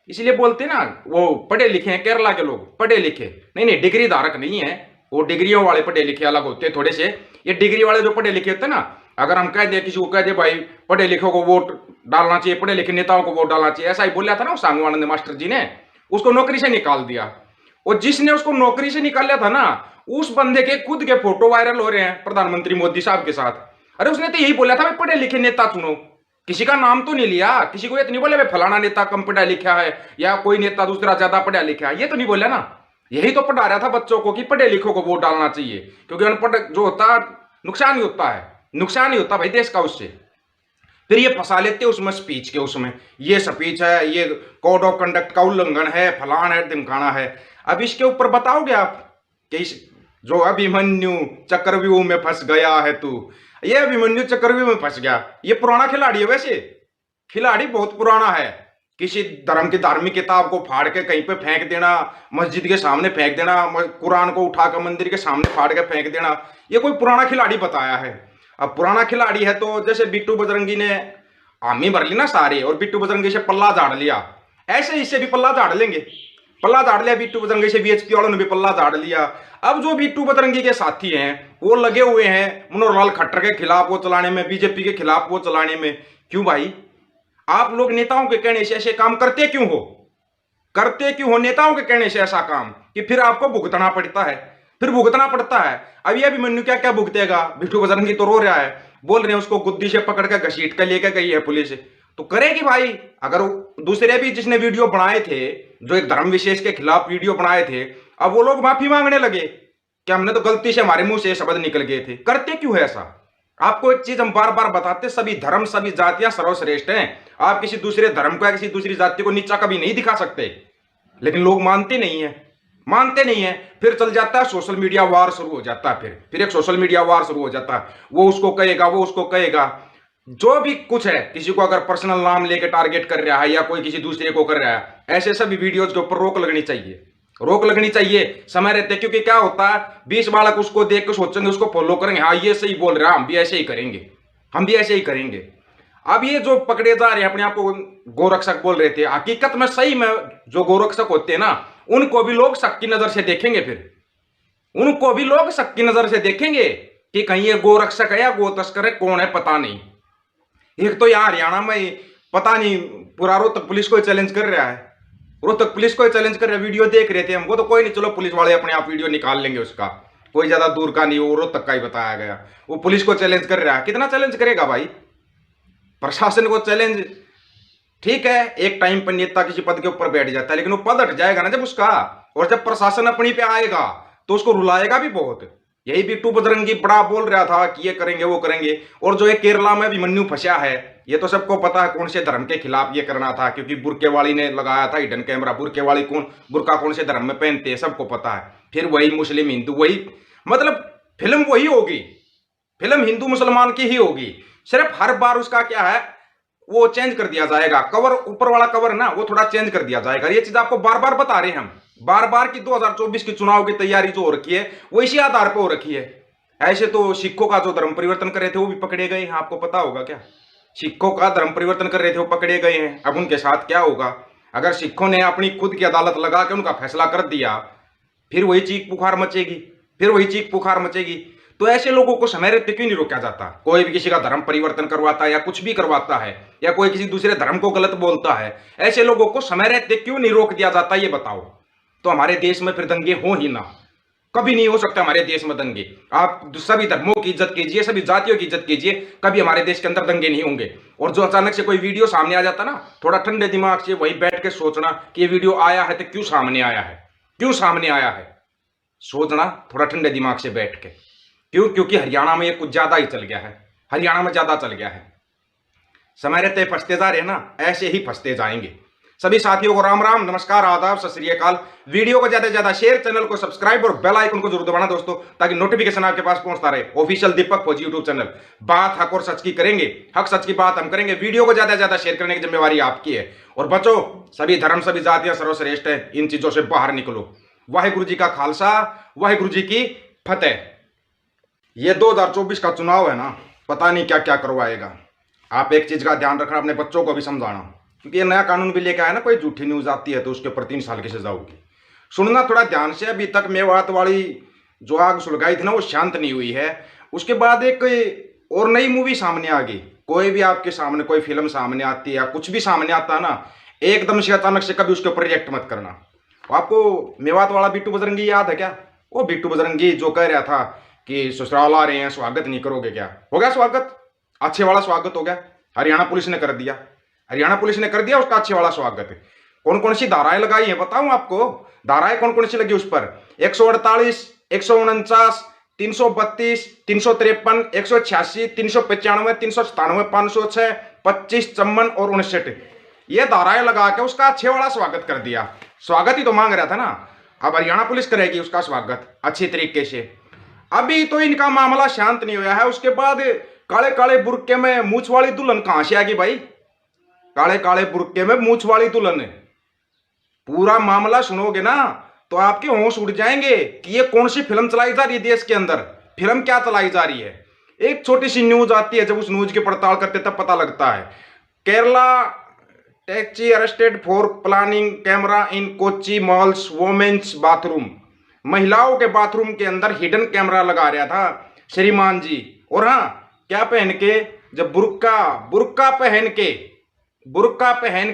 इसलिए बोलते ना वो पढ़े लिखे हैं केरला के लोग, पढ़े लिखे नहीं डिग्री धारक नहीं है, वो डिग्रियों वाले पढ़े लिखे अलग होते हैं थोड़े से। ये डिग्री वाले जो पढ़े लिखे होते हैं ना, अगर हम कह दे किसी को कह दे भाई पढ़े लिखों को वोट डालना चाहिए, पढ़े लिखे नेताओं को वोट डालना चाहिए, ऐसा ही बोला था ना सांगवानंद मास्टर जी ने, उसको नौकरी से निकाल दिया। और जिसने उसको नौकरी से निकाला था ना, उस बंदे के खुद के फोटो वायरल हो रहे हैं प्रधानमंत्री मोदी साहब के साथ। अरे उसने तो यही बोला था भाई पढ़े लिखे नेता चुनो, किसी का नाम तो नहीं लिया, किसी को ये तो नहीं बोला भाई फलाना नेता कम पढ़ा लिखा है या कोई नेता दूसरा ज्यादा पढ़ा लिखा है, ये तो नहीं बोला ना। यही तो पढ़ा रहा था बच्चों को कि पढ़े लिखों को वोट डालना चाहिए, क्योंकि अनपढ़ जो होता नुकसान ही होता है, नुकसान ही होता भाई देश का उससे। फिर ये फंसा लेते उसमें स्पीच के, उसमें ये स्पीच है, ये कोड ऑफ कंडक्ट का उल्लंघन है, फलाना है ढिमकाना है। अब इसके ऊपर बताओगे आप कि जो अभिमन्यु चक्रव्यूह में फंस गया है तू, ये अभिमन्यु चक्रव्यूह में फंस गया, ये पुराना खिलाड़ी है, वैसे खिलाड़ी बहुत पुराना है। किसी धर्म की धार्मिक किताब को फाड़ के कहीं पे फेंक देना, मस्जिद के सामने फेंक देना, कुरान को उठाकर मंदिर के सामने फाड़ के फेंक देना, ये कोई पुराना खिलाड़ी बताया है। अब पुराना खिलाड़ी है तो जैसे बिट्टू बजरंगी ने हामी भर ली ना सारे और बिट्टू बजरंगी से पल्ला झाड़ लिया, ऐसे इससे भी पल्ला झाड़ लेंगे। पल्ला झाड़ लिया बिट्टू बजरंगी से, बीएचपी वालों ने भी पल्ला झाड़ लिया। अब जो बिट्टू बजरंगी के साथी हैं वो लगे हुए हैं मनोहर लाल खट्टर के खिलाफ वो चलाने में, बीजेपी के खिलाफ वो चलाने में। क्यों भाई आप लोग नेताओं के कहने से ऐसे काम करते क्यों हो, करते क्यों हो नेताओं के कहने से ऐसा काम कि फिर आपको भुगतना पड़ता है, फिर भुगतना पड़ता है। अब ये अभिमन्यु क्या क्या भुगतेगा, बिट्टू बजरंगी तो रो रहा है, बोल रहे हैं उसको गुद्दी से पकड़ के घसीट कर लेकर गई है पुलिस, तो करेगी भाई। अगर दूसरे भी जिसने वीडियो बनाए थे, जो एक धर्म विशेष के खिलाफ वीडियो बनाए थे, अब वो लोग माफी मांगने लगे कि हमने तो गलती से हमारे मुंह से शब्द निकल गए थे। करते क्यों है ऐसा? आपको एक चीज हम बार बार बताते, सभी धर्म सभी जातियां सर्वश्रेष्ठ हैं। आप किसी दूसरे धर्म को या किसी दूसरी जाति को नीचा कभी नहीं दिखा सकते, लेकिन लोग मानते नहीं है, मानते नहीं है। फिर चल जाता है सोशल मीडिया वार शुरू हो जाता है, फिर एक सोशल मीडिया वार शुरू हो जाता है, वो उसको कहेगा, वो उसको कहेगा, जो भी कुछ है। किसी को अगर पर्सनल नाम लेके टारगेट कर रहा है या कोई किसी दूसरे को कर रहा है, ऐसे सभी वीडियोज के ऊपर रोक लगनी चाहिए, रोक लगनी चाहिए समय रहते। क्योंकि क्या होता है 20 बालक उसको देख के सोचेंगे, उसको फॉलो करेंगे, हाँ ये सही बोल रहा है, हम भी ऐसे ही करेंगे, हम भी ऐसे ही करेंगे। अब ये जो पकड़े जा रहे हैं अपने आप को गोरक्षक बोल रहे थे, हकीकत में सही में जो गोरक्षक होते हैं ना, उनको भी लोग शक की नजर से देखेंगे, फिर उनको भी लोग शक की नजर से देखेंगे कि कहीं ये गोरक्षक है या गो तस्कर है, कौन है पता नहीं। एक तो यहाँ हरियाणा में पता नहीं पूरा रोहतक पुलिस को चैलेंज कर रहा है, रोहतक पुलिस को चैलेंज कर रहा है। वीडियो देख रहे थे हम, वो तो कोई नहीं, चलो पुलिस वाले अपने आप वीडियो निकाल लेंगे, उसका कोई ज्यादा दूर का नहीं, वो रोहतक का ही बताया गया। वो पुलिस को चैलेंज कर रहा है, कितना चैलेंज करेगा भाई, प्रशासन को चैलेंज। ठीक है एक टाइम पर नेता किसी पद के ऊपर बैठ जाता है, लेकिन वो पद हट जाएगा ना जब उसका, और जब प्रशासन अपनी पे आएगा तो उसको रुलाएगा भी बहुत। यही बिट्टू बजरंगी बड़ा बोल रहा था कि ये करेंगे वो करेंगे। और जो ये केरला में अभिमन्यु फंसा है, ये तो सबको पता है कौन से धर्म के खिलाफ ये करना था, क्योंकि बुरके वाली ने लगाया था हिडन कैमरा। बुरके वाली कौन, बुरका कौन से धर्म में पहनते हैं सबको पता है। फिर वही मुस्लिम हिंदू, वही मतलब फिल्म वही होगी, फिल्म हिंदू मुसलमान की ही होगी। सिर्फ हर बार उसका क्या है वो चेंज कर दिया जाएगा, कवर ऊपर वाला कवर ना वो थोड़ा चेंज कर दिया जाएगा। ये चीज आपको बार बार बता रहे हैं हम, बार बार की 2024 की चुनाव की तैयारी जो हो रखी है वो इसी आधार पर हो रखी है। ऐसे तो सिखों का जो धर्म परिवर्तन कर रहे थे वो भी पकड़े गए हैं, आपको पता होगा क्या? सिखों का धर्म परिवर्तन कर रहे थे वो पकड़े गए हैं। अब उनके साथ क्या होगा? अगर सिखों ने अपनी खुद की अदालत लगा के उनका फैसला कर दिया, फिर वही चीख पुकार मचेगी, फिर वही चीख पुकार मचेगी। तो ऐसे लोगों को समय रहते क्यों नहीं रोका जाता? कोई भी किसी का धर्म परिवर्तन करवाता है या कुछ भी करवाता है, या कोई किसी दूसरे धर्म को गलत बोलता है, ऐसे लोगों को समय रहते क्यों नहीं रोक दिया जाता? ये बताओ। तो हमारे देश में फिर दंगे हो ही ना, कभी नहीं हो सकता हमारे देश में दंगे। आप सभी धर्मों की इज्जत कीजिए, सभी जातियों की इज्जत कीजिए, कभी हमारे देश के अंदर दंगे नहीं होंगे। और जो अचानक से कोई वीडियो सामने आ जाता ना, थोड़ा ठंडे दिमाग से वहीं बैठ के सोचना कि ये वीडियो आया है तो क्यों सामने आया है, क्यों सामने आया है, सोचना थोड़ा ठंडे दिमाग से बैठ के। क्यों? क्योंकि हरियाणा में ये कुछ ज्यादा ही चल गया है, हरियाणा में ज्यादा चल गया है। समय रहते फंसते जा रहे हैं ना, ऐसे ही फंसते जाएंगे। सभी साथियों को राम राम, नमस्कार, आदाब, सत श्री अकाल। वीडियो को ज्यादा से ज्यादा शेयर, चैनल को सब्सक्राइब और बेल आइकन को जरूर दबाना दोस्तों, ताकि नोटिफिकेशन आपके पास पहुंचता रहे। ऑफिशियल दीपक फौजी यूट्यूब चैनल। बात हक और सच की करेंगे, हक सच की बात हम करेंगे। वीडियो को ज्यादा से ज्यादा शेयर करने की जिम्मेवारी आपकी है। और बच्चों, सभी धर्म सभी जातियां सर्वश्रेष्ठ है, इन चीजों से बाहर निकलो। वाहिगुरु जी का खालसा, वाहिगुरु जी की फतेह। ये 2024 का चुनाव है ना, पता नहीं क्या क्या करवाएगा। आप एक चीज का ध्यान रखना, अपने बच्चों को भी समझाना, क्योंकि ये नया कानून भी लेकर आया ना, कोई झूठी न्यूज आती है तो उसके ऊपर 3 साल की सजा होगी। सुनना थोड़ा ध्यान से। अभी तक मेवात वाली जो आग सुलगाई थी ना, वो शांत नहीं हुई है। उसके बाद एक और नई मूवी सामने आ गई। कोई भी आपके सामने कोई फिल्म सामने आती है या कुछ भी सामने आता है ना, एकदम से अचानक से कभी उसके ऊपर रिएक्ट मत करना। आपको मेवात वाला बिट्टू बजरंगी याद है क्या? वो बिट्टू बजरंगी जो कह रहा था कि ससुराल आ रहे हैं, स्वागत नहीं करोगे क्या? हो गया स्वागत, अच्छे वाला स्वागत हो गया। हरियाणा पुलिस ने कर दिया, हरियाणा पुलिस ने कर दिया उसका अच्छे वाला स्वागत। कौन कौन सी धाराएं लगाई है बताऊं आपको? धाराएं कौन कौन सी लगी उस पर? 148, 149, 332, 353, 186, 395, 397, 506, 25, 54 और 59, ये धाराएं लगा के उसका अच्छे वाला स्वागत कर दिया। स्वागत ही तो मांग रहा था ना, अब हरियाणा पुलिस करेगी उसका स्वागत अच्छी तरीके से। अभी तो इनका मामला शांत नहीं हुआ है। उसके बाद काले काले बुर्के में मूछ वाली दुल्हन कहां से आ गई भाई? काले काले बुर्के में मूछ वाली दुल्हन। पूरा मामला सुनोगे ना तो आपके होश उड़ जाएंगे कि ये कौन सी फिल्म चलाई जा रही है देश के अंदर। फिल्म क्या चलाई जा रही है? एक छोटी सी न्यूज आती है, जब उस न्यूज की पड़ताल करते तब पता लगता है। Kerala taxi arrested for planning camera in Kochi malls women's bathroom. महिलाओं के बाथरूम के अंदर हिडन कैमरा लगा रहा था श्रीमान जी। और हाँ, क्या पहन के? जब बुर्का पहन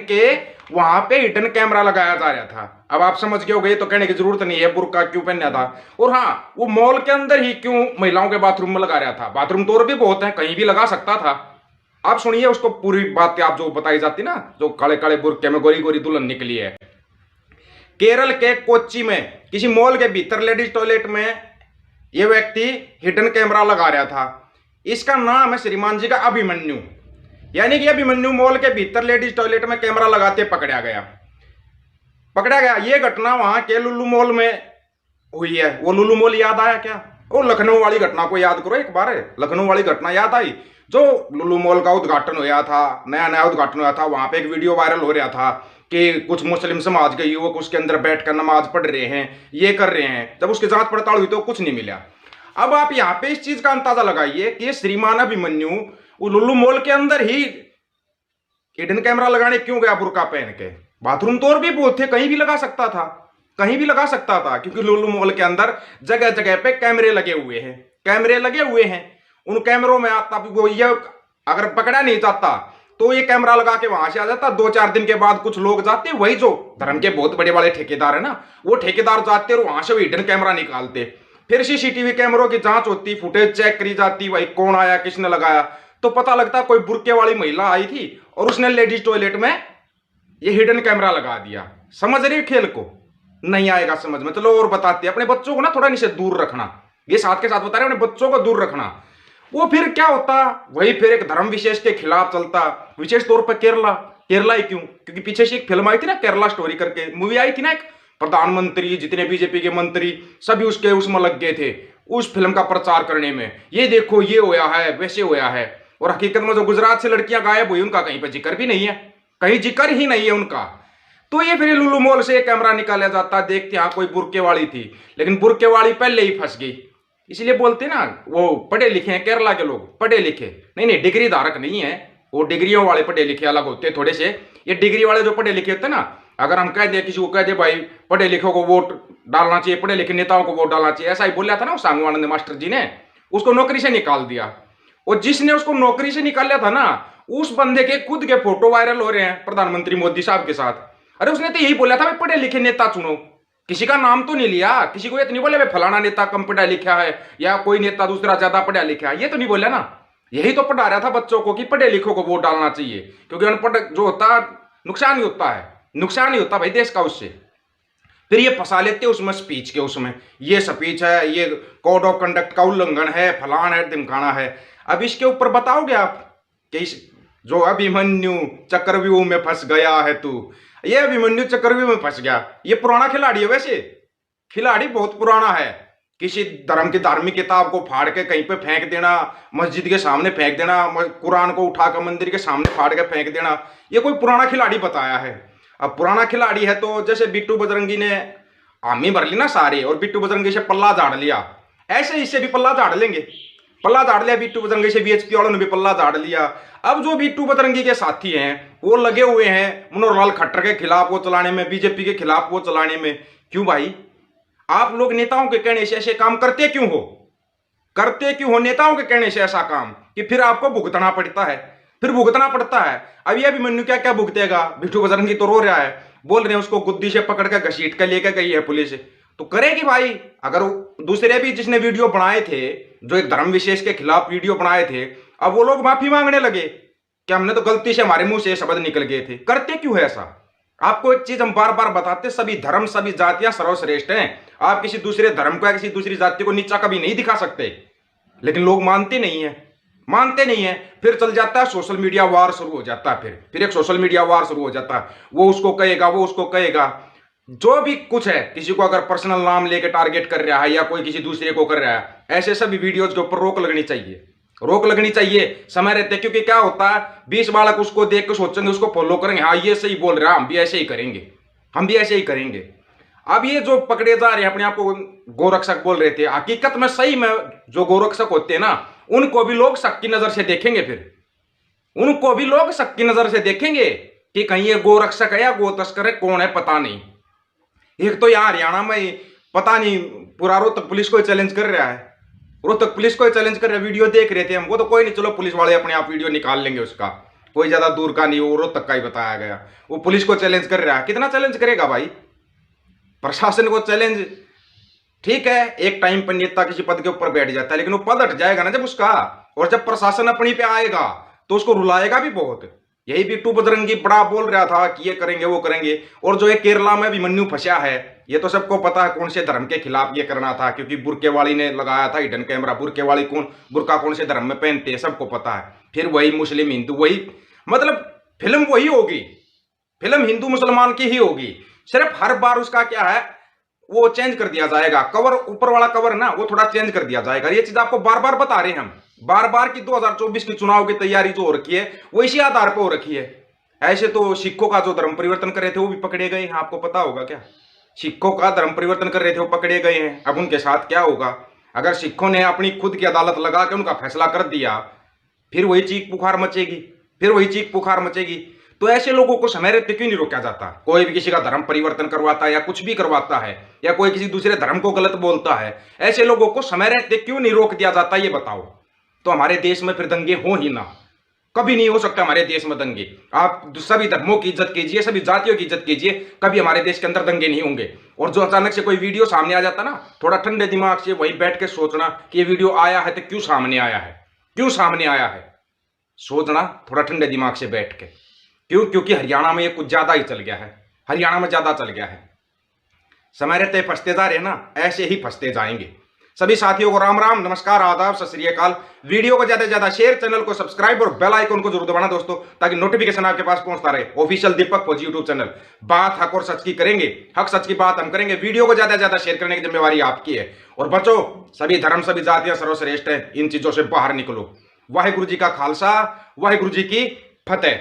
के वहां पे हिडन कैमरा लगाया जा रहा था। अब आप समझ गए होंगे, तो कहने की जरूरत नहीं है बुर्का क्यों पहना था। और हाँ, वो मॉल के अंदर ही क्यों महिलाओं के बाथरूम में लगा रहा था? बाथरूम तो और भी बहुत है, कहीं भी लगा सकता था। आप सुनिए उसको पूरी बात आप जो बताई जाती ना, जो काले काले बुर्के में गोरी गोरी दुल्हन निकली है। केरल के कोच्चि में किसी मॉल के भीतर लेडीज टॉयलेट में यह व्यक्ति हिडन कैमरा लगा रहा था। इसका नाम है श्रीमान जी का अभिमन्यु। यानी कि अभिमन्यु मॉल के भीतर लेडीज टॉयलेट में कैमरा लगाते पकड़ा गया। यह घटना वहां के लुल्लू मॉल में हुई है। वो लुल्लू मॉल याद आया क्या? वो लखनऊ वाली घटना को याद करो एक बार। लखनऊ वाली घटना याद आई, जो लुल्लू मॉल का उद्घाटन हुआ था, नया उद्घाटन हुआ था। वहां पे एक वीडियो वायरल हो रहा था कि कुछ मुस्लिम समाज के युवक उसके अंदर बैठकर नमाज पढ़ रहे हैं, ये कर रहे हैं। जब उसकी जांच पड़ताल हुई तो कुछ नहीं मिला। अब आप यहाँ पे इस चीज का अंदाजा लगाइए कि श्रीमान अभिमन्यु वो लुल्लू मॉल के अंदर ही हिडन कैमरा लगाने क्यों गया बुर्का पहन के? बाथरूम तो और भी बहुत थे, कहीं भी लगा सकता था, क्योंकि लुल्लू मॉल के अंदर जगह जगह पे कैमरे लगे हुए हैं। उन कैमरों में आता वो ये अगर पकड़ा नहीं जाता तो ये कैमरा लगा के वहां से आ जाता। 2-4 दिन के बाद कुछ लोग जाते, वही जो धर्म के बहुत बड़े वाले ठेकेदार है ना, वो ठेकेदार जाते और वहां से वो हिडन कैमरा निकालते। फिर सीसीटीवी कैमरों की जांच होती, फुटेज चेक करी जाती, भाई कौन आया, किसने लगाया। तो पता लगता कोई बुर्के वाली महिला आई थी और उसने लेडीज टॉयलेट में ये हिडन कैमरा लगा दिया। समझ रही खेल को? नहीं आएगा समझ में? चलो और बताते। अपने बच्चों को ना थोड़ा इनसे दूर रखना, ये साथ के साथ बता रहे हैं, अपने बच्चों को दूर रखना। वो फिर क्या होता, वही फिर एक धर्म विशेष के खिलाफ चलता। विशेष तौर पर केरला ही क्यों? क्योंकि पीछे से एक फिल्म आई थी ना, केरला स्टोरी करके मूवी आई थी ना, एक प्रधानमंत्री जितने बीजेपी के मंत्री सभी उसके उसमें लग गए थे उस फिल्म का प्रचार करने में। ये देखो ये होया है, वैसे होया है। और हकीकत में जो गुजरात से लड़कियां गायब हुई उनका कहीं पर जिक्र भी नहीं है, कहीं जिक्र ही नहीं है उनका। तो ये फिर लुल्लू मॉल से कैमरा निकाला जाता, देखते हाँ कोई बुर्के वाली थी, लेकिन बुर्के वाली पहले ही फंस गई। इसलिए बोलते ना, वो पढ़े लिखे हैं केरला के लोग, पढ़े लिखे नहीं डिग्री धारक नहीं है। वो डिग्रियों वाले पढ़े लिखे अलग होते हैं थोड़े से। ये डिग्री वाले जो पढ़े लिखे होते हैं ना, अगर हम कह दे किसी को कह दे भाई पढ़े लिखों को वोट डालना चाहिए, पढ़े लिखे नेताओं को वोट डालना चाहिए, ऐसा ही बोला था ना सांगवानंद मास्टर जी ने, उसको नौकरी से निकाल दिया। और जिसने उसको नौकरी से निकाला था ना, उस बंदे के खुद के फोटो वायरल हो रहे हैं प्रधानमंत्री मोदी साहब के साथ। अरे उसने तो यही बोला था भाई पढ़े लिखे नेता चुनो, किसी का नाम तो नहीं लिया, किसी को ये तो नहीं बोले भाई फलाना नेता कम पढ़ा लिखा है या कोई नेता दूसरा ज्यादा पढ़ा लिखा है, ये तो नहीं बोला ना। यही तो पढ़ा रहा था बच्चों को कि पढ़े लिखों को वोट डालना चाहिए, क्योंकि अनपढ़ जो होता नुकसान ही होता भाई देश का उससे। फिर ये फंसा लेते उसमें स्पीच के, उसमें ये स्पीच है, ये कोड ऑफ कंडक्ट का उल्लंघन है, फलाना है, ढिमकाना है। अब इसके ऊपर बताओगे आप कि जो अभिमन्यु चक्रव्यूह में फंस गया है तू। ये अभिमन्यु चक्रव्यूह में फंस गया, ये पुराना खिलाड़ी है। वैसे खिलाड़ी बहुत पुराना है। किसी धर्म की धार्मिक किताब को फाड़ के कहीं पे फेंक देना, मस्जिद के सामने फेंक देना, कुरान को उठाकर मंदिर के सामने फाड़ के फेंक देना, ये कोई पुराना खिलाड़ी बताया है। अब पुराना खिलाड़ी है तो जैसे बिट्टू बजरंगी ने आमी भर ली ना सारे, और बिट्टू बजरंगी से पल्ला झाड़ लिया, ऐसे इससे भी पल्ला झाड़ लेंगे। पल्ला झाड़ लिया बिट्टू बजरंगी से, बीएचपी वालों ने भी पल्ला झाड़ लिया। अब जो बिट्टू बजरंगी के साथी हैं वो लगे हुए हैं मनोहर लाल खट्टर के खिलाफ वो चलाने में, बीजेपी के खिलाफ वो चलाने में। क्यों भाई? आप लोग नेताओं के कहने से ऐसे काम करते क्यों हो? करते क्यों हो नेताओं के कहने से ऐसा काम कि फिर आपको भुगतना पड़ता है, फिर भुगतना पड़ता है। अब ये अभिमन्यु क्या क्या भुगतेगा? बिट्टू बजरंगी तो रो रहा है, बोल रहे हैं उसको गुद्दी से पकड़ के घसीट कर लेकर गई है पुलिस, तो करेगी भाई। अगर दूसरे भी जिसने वीडियो बनाए थे, जो एक धर्म विशेष के खिलाफ वीडियो बनाए थे, अब वो लोग माफी मांगने लगे कि हमने तो गलती से हमारे मुंह से शब्द निकल गए थे। करते क्यों है ऐसा? आपको एक चीज हम बार बार बताते, सभी धर्म सभी जातियां सर्वश्रेष्ठ हैं। आप किसी दूसरे धर्म को या किसी दूसरी जाति को नीचा कभी नहीं दिखा सकते, लेकिन लोग मानते नहीं है, मानते नहीं है। फिर चल जाता है सोशल मीडिया वार शुरू हो जाता है, फिर एक सोशल मीडिया वार शुरू हो जाता है। वो उसको कहेगा, वो उसको कहेगा, जो भी कुछ है। किसी को अगर पर्सनल नाम लेके टारगेट कर रहा है या कोई किसी दूसरे को कर रहा है, ऐसे सभी वीडियोज के ऊपर रोक लगनी चाहिए, रोक लगनी चाहिए समय रहते। क्योंकि क्या होता है, 20 बालक उसको देख के सोचेंगे, उसको फॉलो करेंगे, हाँ ये सही बोल रहा है, हम भी ऐसे ही करेंगे, हम भी ऐसे ही करेंगे। अब ये जो पकड़े जा रहे हैं, अपने आप को गोरक्षक बोल रहे थे, हकीकत में सही में जो गोरक्षक होते हैं ना, उनको भी लोग शक की नजर से देखेंगे। फिर उनको भी लोग शक की नजर से देखेंगे कि कहीं ये गोरक्षक है या गो तस्कर है, कौन है पता नहीं। एक तो यहाँ हरियाणा में पता नहीं पूरा रोहतक पुलिस को चैलेंज कर रहा है, रोहतक पुलिस को चैलेंज कर रहा है। वीडियो देख रहे थे हम, वो तो कोई नहीं, चलो पुलिस वाले अपने आप वीडियो निकाल लेंगे, उसका कोई ज्यादा दूर का नहीं, वो रोहतक का ही बताया गया। वो पुलिस को चैलेंज कर रहा है, कितना चैलेंज करेगा भाई? प्रशासन को चैलेंज, ठीक है, एक टाइम पर नेता किसी पद के ऊपर बैठ जाता है, लेकिन वो पद हट जाएगा ना जब उसका, और जब प्रशासन अपनी पे आएगा तो उसको रुलाएगा भी बहुत। यही बिट्टू बजरंगी बड़ा बोल रहा था कि ये करेंगे वो करेंगे। और जो है केरला में अभिमन्यु फंसा है, ये तो सबको पता है कौन से धर्म के खिलाफ ये करना था, क्योंकि बुरके वाली ने लगाया था हिडन कैमरा। बुरके वाली कौन, बुरका कौन से धर्म में पहनते हैं सबको पता है। फिर वही मुस्लिम हिंदू, वही मतलब फिल्म वही होगी, फिल्म हिंदू मुसलमान की ही होगी। सिर्फ हर बार उसका क्या है, वो चेंज कर दिया जाएगा, कवर ऊपर वाला कवर ना वो थोड़ा चेंज कर दिया जाएगा। ये चीज आपको बार बार बता रहे हैं हम, बार बार की 2024 की चुनाव की तैयारी जो हो रखी है वो इसी आधार पर हो रखी है। ऐसे तो सिखों का जो धर्म परिवर्तन कर रहे थे वो भी पकड़े गए हैं, आपको पता होगा क्या? सिखों का धर्म परिवर्तन कर रहे थे वो पकड़े गए हैं। अब उनके साथ क्या होगा? अगर सिखों ने अपनी खुद की अदालत लगा के उनका फैसला कर दिया, फिर वही चीख पुकार मचेगी, फिर वही चीख पुकार मचेगी। तो ऐसे लोगों को समय रहते क्यों नहीं रोका जाता? कोई भी किसी का धर्म परिवर्तन करवाता है या कुछ भी करवाता है, या कोई किसी दूसरे धर्म को गलत बोलता है, ऐसे लोगों को समय रहते क्यों नहीं रोक दिया जाता? ये बताओ। तो हमारे देश में फिर दंगे हो ही ना, कभी नहीं हो सकता हमारे देश में दंगे। आप सभी धर्मों की इज्जत कीजिए, सभी जातियों की इज्जत कीजिए, कभी हमारे देश के अंदर दंगे नहीं होंगे। और जो अचानक से कोई वीडियो सामने आ जाता ना, थोड़ा ठंडे दिमाग से वहीं बैठ के सोचना कि ये वीडियो आया है तो क्यों सामने आया है, क्यों सामने आया है, सोचना थोड़ा ठंडे दिमाग से बैठ के। क्यों? क्योंकि हरियाणा में ये कुछ ज्यादा ही चल गया है, हरियाणा में ज्यादा चल गया है। समय रहते फंसते जा रहे ना, ऐसे ही फंसते जाएंगे। सभी साथियों को राम राम, नमस्कार, आदाब, सत श्री अकाल। वीडियो को ज्यादा से ज्यादा शेयर, चैनल को सब्सक्राइब और बेल आइकन को जरूर दबाना दोस्तों, ताकि नोटिफिकेशन आपके पास पहुंचता रहे। ऑफिशियल दीपक फौजी यूट्यूब चैनल, बात हक और सच की करेंगे, हक सच की बात हम करेंगे। वीडियो को ज्यादा से ज्यादा शेयर करने की जिम्मेवारी आपकी है। और बच्चों, सभी धर्म सभी जातियां सर्वश्रेष्ठ है, इन चीजों से बाहर निकलो। वाहिगुरु जी का खालसा, वाहिगुरु जी की फतेह।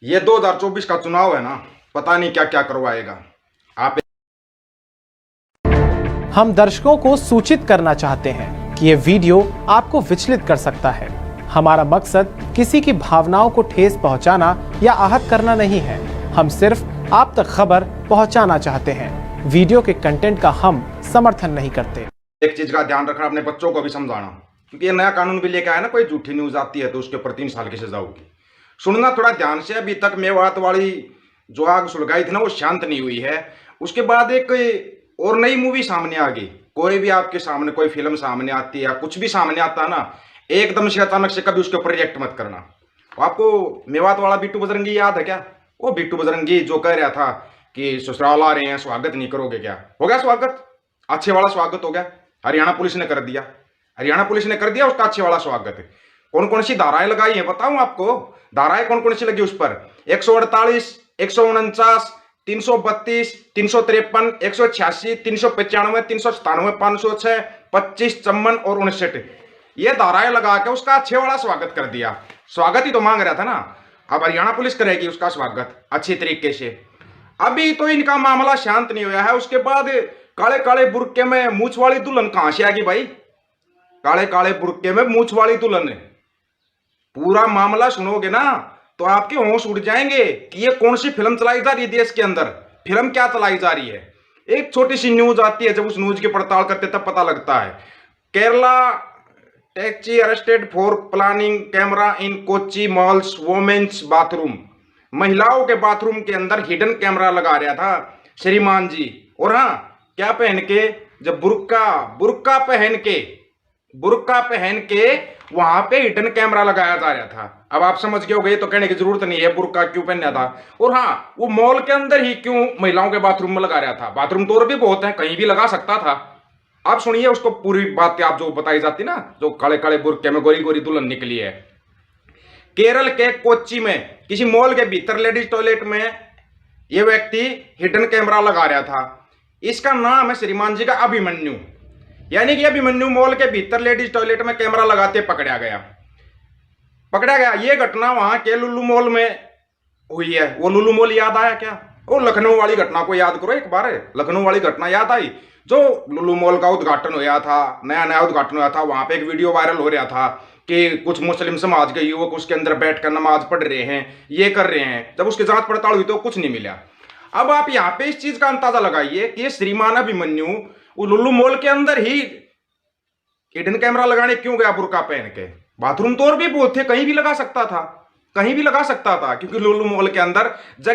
ये 2024 का चुनाव है ना, पता नहीं क्या क्या करवाएगा। आप हम दर्शकों को सूचित करना चाहते हैं कि ये वीडियो आपको विचलित कर सकता है। हमारा मकसद किसी की भावनाओं को ठेस पहुंचाना या आहत करना नहीं है। हम सिर्फ आप तक खबर पहुंचाना चाहते हैं। वीडियो के कंटेंट का हम समर्थन नहीं करते। एक चीज का ध्यान रखना, अपने बच्चों को भी समझाना, क्योंकि ये नया कानून भी लेके आया ना, कोई झूठी न्यूज आती है तो उसके ऊपर 3 साल की सजा होगी। सुनना थोड़ा ध्यान से। अभी तक मेवात वाली जो आग सुलगाई थी ना, वो शांत नहीं हुई है। उसके बाद एक और नई मूवी सामने आ गई। कोई भी आपके सामने कोई फिल्म सामने आती है या कुछ भी सामने आता है ना, एकदम से अचानक से कभी उसके ऊपर रिएक्ट मत करना। आपको मेवात वाला बिट्टू बजरंगी याद है क्या? वो बिट्टू बजरंगी जो कह रहा था कि ससुराल आ रहे हैं, स्वागत नहीं करोगे क्या? हो गया स्वागत, अच्छे वाला स्वागत हो गया। हरियाणा पुलिस ने कर दिया, हरियाणा पुलिस ने कर दिया उसका अच्छे वाला स्वागत। कौन कौन सी धाराएं लगाई है बताऊं आपको? धाराएं कौन कौन सी लगी उस पर? 148, 149, 332, 353, 186, 395, 397, 506, 25, 54 और 59 ये धाराएं लगा के उसका अच्छे वाला स्वागत कर दिया। स्वागत ही तो मांग रहा था ना। अब हरियाणा पुलिस करेगी उसका स्वागत अच्छी तरीके से। अभी तो इनका मामला शांत नहीं हुआ है। उसके बाद काले काले बुर्के में मूछ वाली दुल्हन कहां से आएगी भाई? काले काले बुर्के में मूछ वाली दुल्हन। पूरा मामला सुनोगे ना तो आपके होश उड़ जाएंगे कि ये कौन सी फिल्म चलाई जा रही है देश के अंदर। फिल्म क्या चलाई जा रही है? एक छोटी सी न्यूज आती है, जब उस न्यूज की पड़ताल करते तब पता लगता है। Kerala taxi arrested for planning camera in Kochi malls women's bathroom. महिलाओं के बाथरूम के अंदर हिडन कैमरा लगा रहा था श्रीमान जी। और हाँ, क्या पहन के? जब बुर्का पहन के वहां पे हिडन कैमरा लगाया जा रहा था। अब आप समझ गए होंगे, तो कहने की जरूरत नहीं है बुर्का क्यों पहना था। और हाँ, वो मॉल के अंदर ही क्यों महिलाओं के बाथरूम में लगा रहा था? बाथरूम तो और भी बहुत है, कहीं भी लगा सकता था। आप सुनिए उसको पूरी बात आप जो बताई जाती ना, जो काले काले बुर्के में गोरी गोरी दुल्हन निकली है। केरल के कोच्चि में किसी मॉल के भीतर लेडीज टॉयलेट में यह व्यक्ति हिडन कैमरा लगा रहा था। इसका नाम है श्रीमान जी का अभिमन्यु। यानी कि अभिमन्यु मॉल के भीतर लेडीज टॉयलेट में कैमरा लगाते पकड़ा गया। यह घटना वहां के लुल्लू मॉल में हुई है। वो लुल्लू मॉल याद आया क्या? वो लखनऊ वाली घटना को याद करो एक बार। लखनऊ वाली घटना याद आई, जो लुल्लू मॉल का उद्घाटन हुआ था, नया उद्घाटन हुआ था। वहां पे एक वीडियो वायरल हो रहा था कि कुछ मुस्लिम समाज के युवक उसके अंदर बैठकर नमाज पढ़ रहे हैं, ये कर रहे हैं। जब उसकी जांच पड़ताल हुई तो कुछ नहीं मिला। अब आप यहाँ पे इस चीज का अंदाजा लगाइए कि श्रीमान अभिमन्यु वो लुल्लू मॉल के अंदर ही हिडन कैमरा लगाने क्यों गया बुर्का पहन के? बाथरूम तो और भी बहुत थे, कहीं भी लगा सकता था, क्योंकि लुल्लू मॉल के अंदर जगह